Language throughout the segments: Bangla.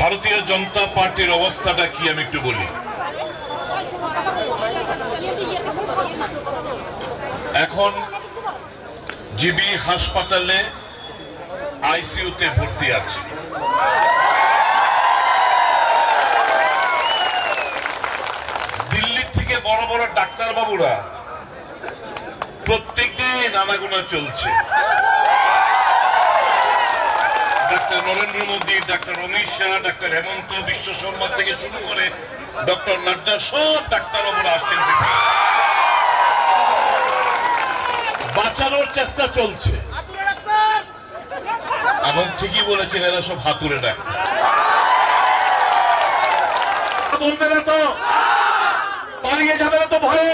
ভারতীয় জনতা পার্টির অবস্থাটা কি আমি একটু বলি। এখন জিবি হাসপাতালে আইসিইউতে ভর্তি আছে। দিল্লি থেকে বড় বড় ডাক্তার বাবুরা প্রত্যেকদিন আনাগোনা চলছে। Doctor Narendra Modi, doctor Amit Shah, doctor Hemanta Biswa Sarma থেকে শুরু করে ডক্টর নাড্ডা, সব ডাক্তার বাবুরা আসছেন। বাঁচানোর চেষ্টা চলছে এবং ঠিকই বলেছেন, এরা সব হাতুড়ে ডাক্তার। বলবে না তো, পালিয়ে যাবে না তো, ভয়ে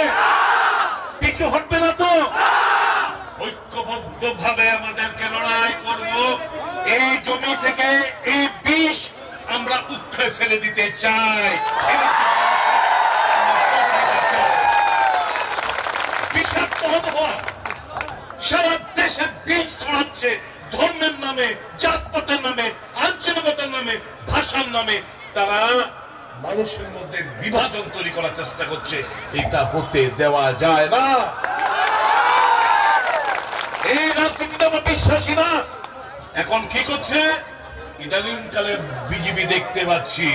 পিছু হটবে না তো। ঐক্যবদ্ধ ভাবে আমাদেরকে লড়াই করব। এই জমি থেকে এই বিষ আমরা উৎখে ফেলে দিতে চাই। বিষাক্ত আবহাওয়া সারা দেশে বিষ ছড়াচ্ছে, ধর্মের নামে, জাতপাতের নামে, আঞ্চলিকতার নামে, ভাষার নামে। তারা মানুষের মধ্যে বিভাজন তৈরি করার চেষ্টা করছে। এটা হতে দেওয়া যায় না। এই রাজনীতিতে আমরা বিশ্বাসী না। এখন কি করছে? ইদানিং কালে বিজেপি দেখতে পাচ্ছি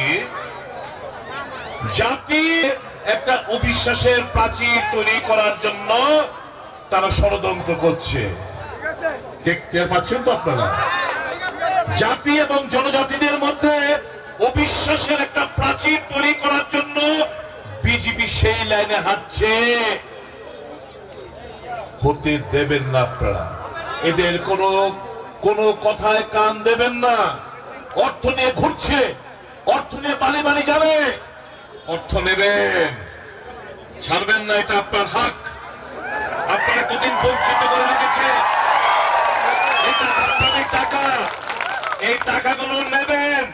জাতি একটা অবিশ্বাসের প্রাচীর তৈরি করার জন্য তারা ষড়যন্ত্র করছে। দেখতে পাচ্ছেন তো আপনারা? জাতি এবং জনজাতিদের মধ্যে অবিশ্বাসের একটা প্রাচীর তৈরি করার জন্য বিজেপি সেই লাইনে হাঁটছে। হতে দেবেন না আপনারা। এদের কোনো কথায় কান দেবেন না। অর্থ নিয়ে ঘুরছে, অর্থ নিয়ে বাড়ি বাড়ি যাবে, অর্থ নেবেন, ছাড়বেন না। এটা আপনার হক। আপনারা কতদিন বঞ্চিত করে রেখেছে। এটা আপনাদের টাকা, এই টাকাগুলো নেবেন।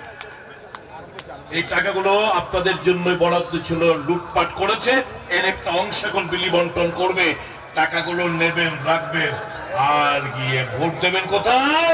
এই টাকাগুলো আপনাদের জন্য বরাদ্দ ছিল, লুটপাট করেছে, এর একটা অংশ এখন বিলি বন্টন করবে। টাকাগুলো নেবেন, রাখবেন, আর গিয়ে ভোট দেবেন কোথায়?